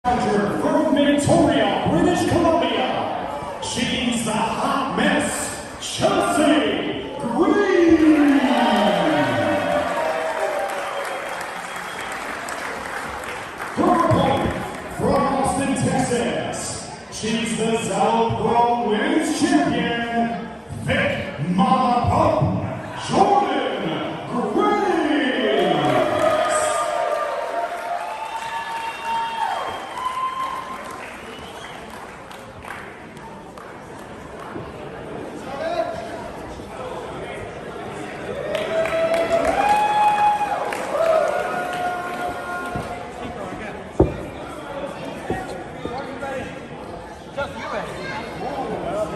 From Victoria, British Columbia, she's the hot mess, Chelsea Green. Her opponent from Austin, Texas, she's the G.O.W Women's Champion, Vic Mama Pump, Jordynne Green.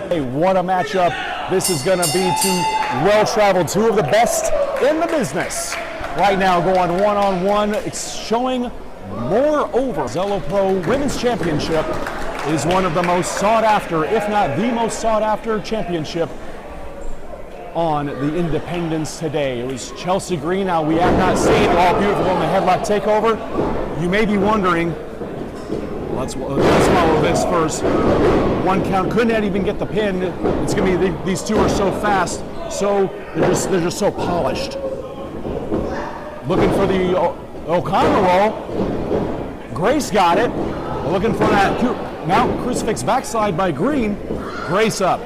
Hey, what a matchup. This is going to be two well-traveled, two of the best in the business. Right now going one-on-one, it's showing moreover. G.O.W Pro Women's Championship is one of the most sought-after, if not the most sought-after championship on the independents today. It was Chelsea Green. Now, we have not seen all beautiful in the headlock takeover. You may be wondering, let's follow this first. One count, couldn't even get the pin. It's gonna be, these two are so fast, so they're just so polished. Looking for the O'Connor roll. Grace got it. Looking for that mount crucifix backside by Green. Grace up.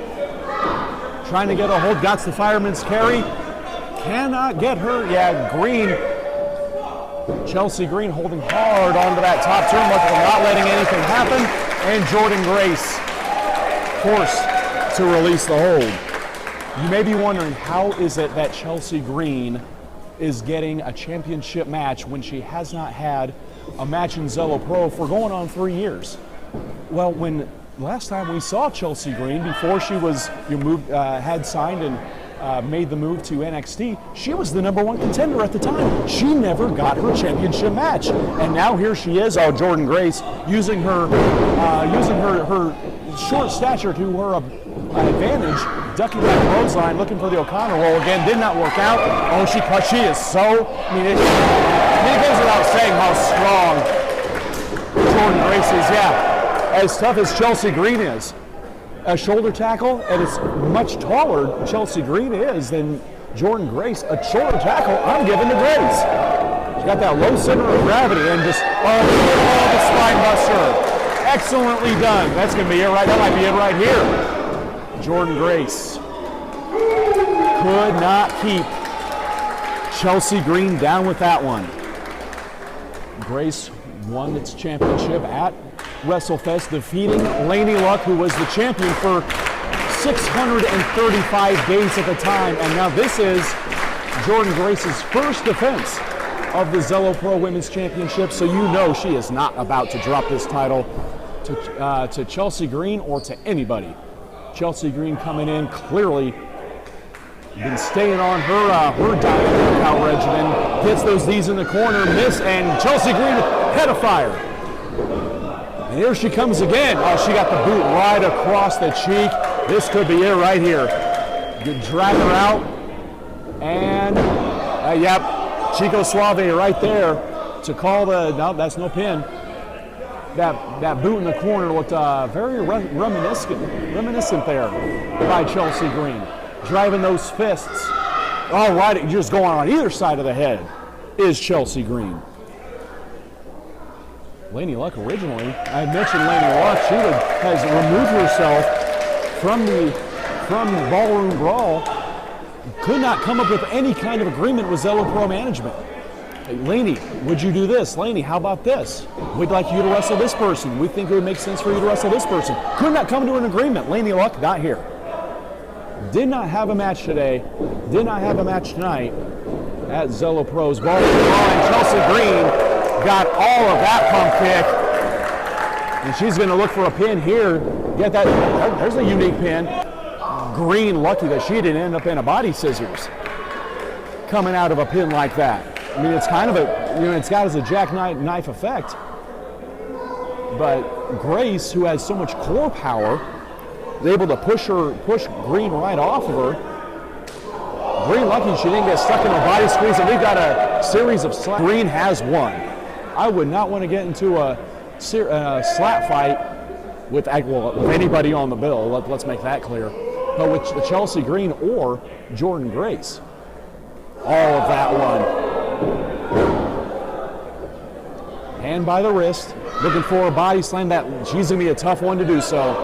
Trying to get a hold, got the fireman's carry. Cannot get her. Yeah, Green. Chelsea Green holding hard onto that top turnbuckle, not letting anything happen, and Jordynne Grace forced to release the hold. You may be wondering, how is it that Chelsea Green is getting a championship match when she has not had a match in G.O.W Pro for going on 3 years? Well, when last time we saw Chelsea Green, before she was had signed and made the move to NXT, she was the #1 contender at the time. She never got her championship match, and now here she is. Oh, Jordynne Grace using her short stature to her advantage, ducking that clothesline, looking for the O'Connor roll again. Did not work out. Oh, she is so. I mean, it goes without saying how strong Jordynne Grace is. Yeah, as tough as Chelsea Green is. A shoulder tackle, and it's much taller Chelsea Green is than Jordynne Grace. A shoulder tackle, I'm giving to Grace. She's got that low center of gravity and just, the spine buster. Excellently done. That's going to be it right, that might be it right here. Jordynne Grace could not keep Chelsea Green down with that one. Grace won its championship at WrestleFest, defeating Laney Luck, who was the champion for 635 days at the time. And now this is Jordynne Grace's first defense of the G.O.W Pro Women's Championship, so you know she is not about to drop this title to Chelsea Green or to anybody. Chelsea Green coming in, clearly been staying on her diet workout regimen, gets those knees in the corner, miss, and Chelsea Green head of fire. And here she comes again. Oh, she got the boot right across the cheek. This could be it right here. You drag her out, and yep, Chico Suave right there to call the, no, that's no pin. That boot in the corner looked very reminiscent there by Chelsea Green. Driving those fists. All right, just going on either side of the head is Chelsea Green. Laney Luck originally, I mentioned Laney Luck, she has removed herself from Ballroom Brawl, could not come up with any kind of agreement with G.O.W Pro management. Hey, Laney, would you do this? Laney, how about this? We'd like you to wrestle this person. We think it would make sense for you to wrestle this person. Could not come to an agreement. Laney Luck, not here. Did not have a match today, did not have a match tonight at G.O.W Pro's Ballroom Brawl, and Chelsea Green got all of that pump kick, and she's going to look for a pin here. Get that, there's a unique pin. Green lucky that she didn't end up in a body scissors coming out of a pin like that. I mean, it's kind of a, it's got as a jackknife effect, but Grace, who has so much core power, is able to push Green right off of her. Green lucky she didn't get stuck in a body squeeze, and we've got a series of slaps. Green has won. I would not want to get into a slap fight with anybody on the bill. Let's make that clear. But with Chelsea Green or Jordynne Grace. All of that one. Hand by the wrist, looking for a body slam. She's going to be a tough one to do so.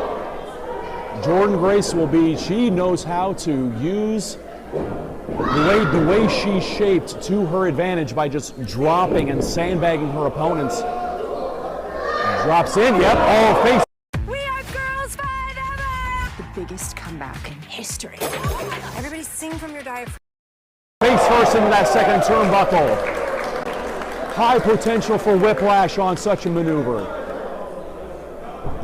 Jordynne Grace she knows how to use the way she's shaped to her advantage by just dropping and sandbagging her opponents. Drops in, yep, oh, face. We are girls forever! The biggest comeback in history. Everybody sing from your diaphragm. Face first into that second turnbuckle. High potential for whiplash on such a maneuver.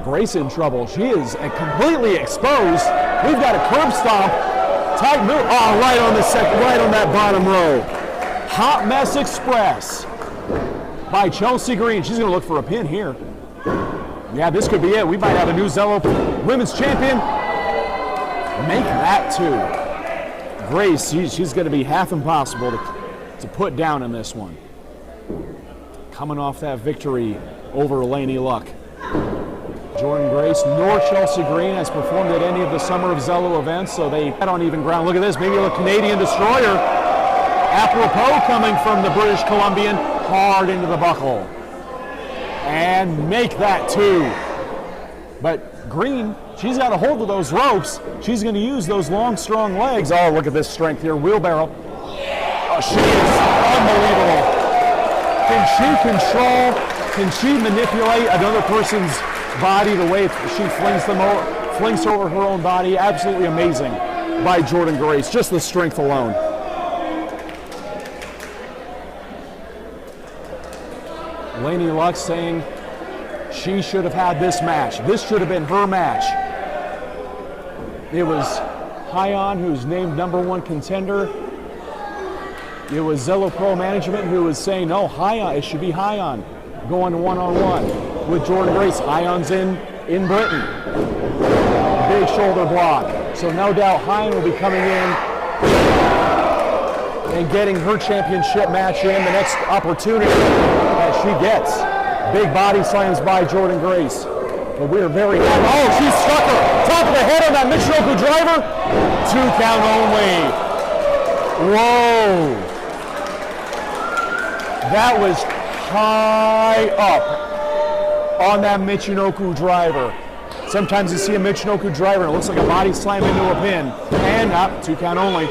Grace in trouble. She is completely exposed. We've got a curb stomp. Tight move. Oh, right on that bottom row. Hot Mess Express by Chelsea Green. She's going to look for a pin here. Yeah, this could be it. We might have a new Zello Women's Champion. Make that two. Grace, she's going to be half impossible to put down in this one. Coming off that victory over Laney Luck. Jordynne Grace nor Chelsea Green has performed at any of the Summer of Zello events, so they had on even ground. Look at this, maybe a Canadian destroyer. Apropos coming from the British Columbian, hard into the buckle. And make that two. But Green, she's got a hold of those ropes. She's going to use those long, strong legs. Oh, look at this strength here. Wheelbarrow. Oh, she is unbelievable. Can she control, can she manipulate another person's body the way she flings over her own body? Absolutely amazing by Jordynne Grace. Just the strength alone. Laney Luck saying she should have had this match. This should have been her match. It was Hyon who's named #1 contender. It was Zello Pro Management who was saying, no, Hyon, it should be Hyon going one-on-one with Jordynne Grace. Hyon's in Britain. Big shoulder block. So no doubt Hyon will be coming in and getting her championship match in the next opportunity that she gets. Big body slams by Jordynne Grace. But we are very happy. Oh, she struck her. Top of the head on that Michinoku driver. 2 count only. Whoa. That was high up on that Michinoku driver. Sometimes you see a Michinoku driver and it looks like a body slam into a pin. And up, 2 count only.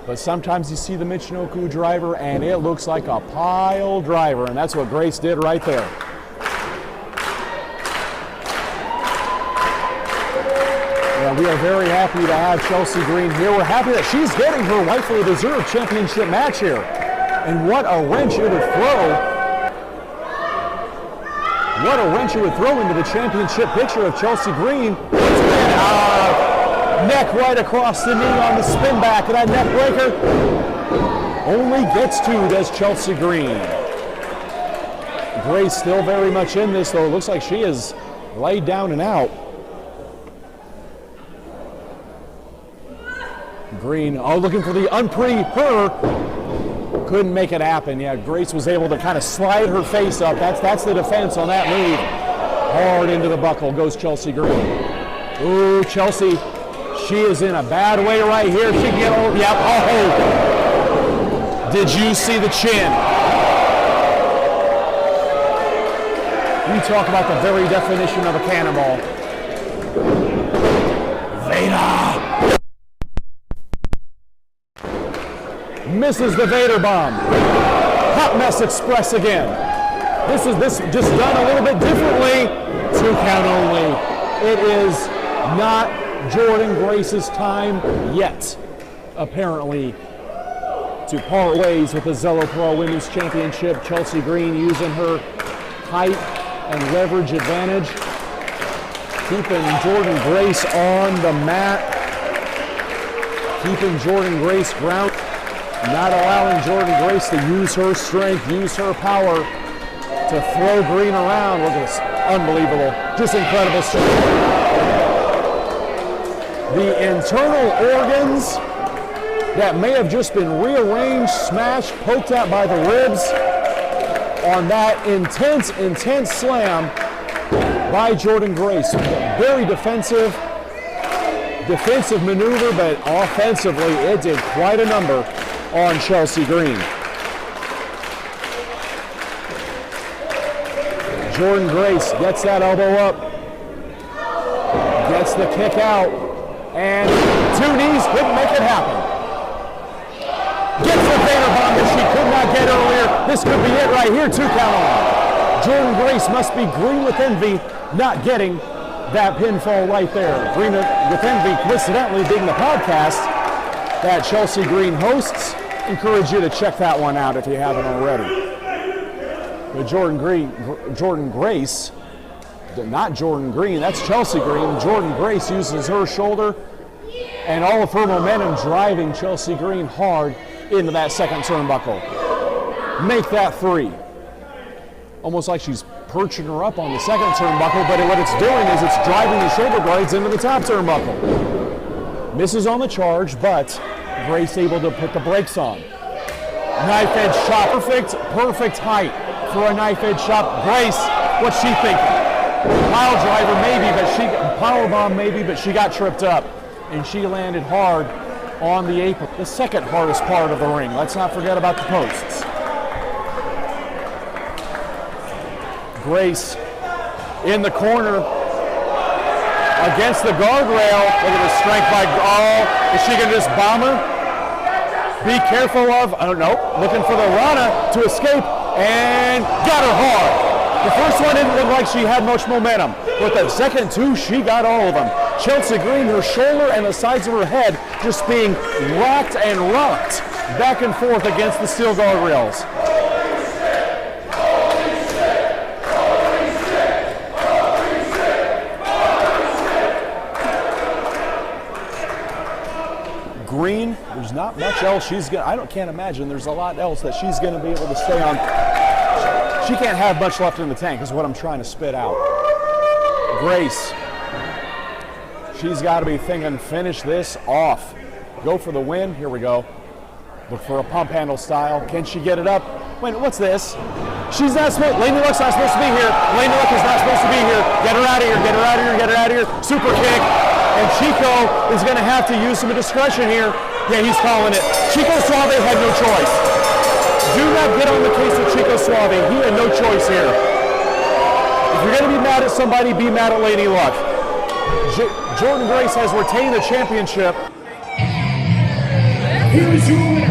But sometimes you see the Michinoku driver and it looks like a pile driver, and that's what Grace did right there. Yeah, we are very happy to have Chelsea Green here. We're happy that she's getting her rightfully deserved championship match here. And what a wrench it would throw. What a wrench it would throw into the championship picture of Chelsea Green. Neck right across the knee on the spin back of that neck breaker. Only gets 2, does Chelsea Green. Grace still very much in this, though. It looks like she is laid down and out. Green, looking for the unpretty her. Couldn't make it happen. Yeah, Grace was able to kind of slide her face up. That's the defense on that move. Hard into the buckle goes Chelsea Green. Ooh, Chelsea, she is in a bad way right here. She can get over. Yep. Oh, did you see the chin? You talk about the very definition of a cannonball. Vader. Misses the Vader bomb. Hot Mess Express again. This just done a little bit differently. 2 count only. It is not Jordynne Grace's time yet, apparently, to part ways with the Zello Pro Women's Championship. Chelsea Green using her height and leverage advantage, keeping Jordynne Grace on the mat, keeping Jordynne Grace grounded. Not allowing Jordynne Grace to use her strength, use her power to throw Green around. Look at this. Unbelievable. Just incredible strength. The internal organs that may have just been rearranged, smashed, poked out by the ribs. on that intense slam by Jordynne Grace. Very defensive maneuver, but offensively it did quite a number on Chelsea Green. Jordynne Grace gets that elbow up, gets the kick out, and 2 knees couldn't make it happen. Gets the Vader bomb that she could not get earlier. This could be it right here, 2 count on. Jordynne Grace must be green with envy, not getting that pinfall right there. Green with Envy, coincidentally, being the podcast that Chelsea Green hosts. Encourage you to check that one out if you haven't already. But Jordynne Grace, not Jordan Green, that's Chelsea Green. Jordynne Grace uses her shoulder and all of her momentum driving Chelsea Green hard into that second turnbuckle. Make that 3. Almost like she's perching her up on the second turnbuckle, but what it's doing is it's driving the shoulder blades into the top turnbuckle. Misses on the charge, but Grace able to put the brakes on. Knife edge chop, perfect height for a knife edge chop. Grace, what's she thinking? Pile driver maybe, but she got tripped up, and she landed hard on the apron. The second hardest part of the ring. Let's not forget about the posts. Grace in the corner against the guardrail. Look at the strength by, is she going to just bomb her? Be careful of, I don't know, looking for the Rana to escape, and got her hard. The first one didn't look like she had much momentum, but the second 2, she got all of them. Chelsea Green, her shoulder and the sides of her head just being rocked and rocked back and forth against the steel guardrails. Green, there's not much else can't imagine there's a lot else that she's going to be able to stay on. She can't have much left in the tank is what I'm trying to spit out. Grace, she's got to be thinking, finish this off. Go for the win. Here we go. Look for a pump handle style. Can she get it up? Wait, what's this? She's not supposed, Lady Luck's not supposed to be here. Lady Luck is not supposed to be here. Get her out of here, get her out of here, get her out of here. Super kick. And Chico is going to have to use some discretion here. Yeah, he's calling it. Chico Suave had no choice. Do not get on the case of Chico Suave. He had no choice here. If you're going to be mad at somebody, be mad at Lady Luck. Jordynne Grace has retained the championship. Here is your winner,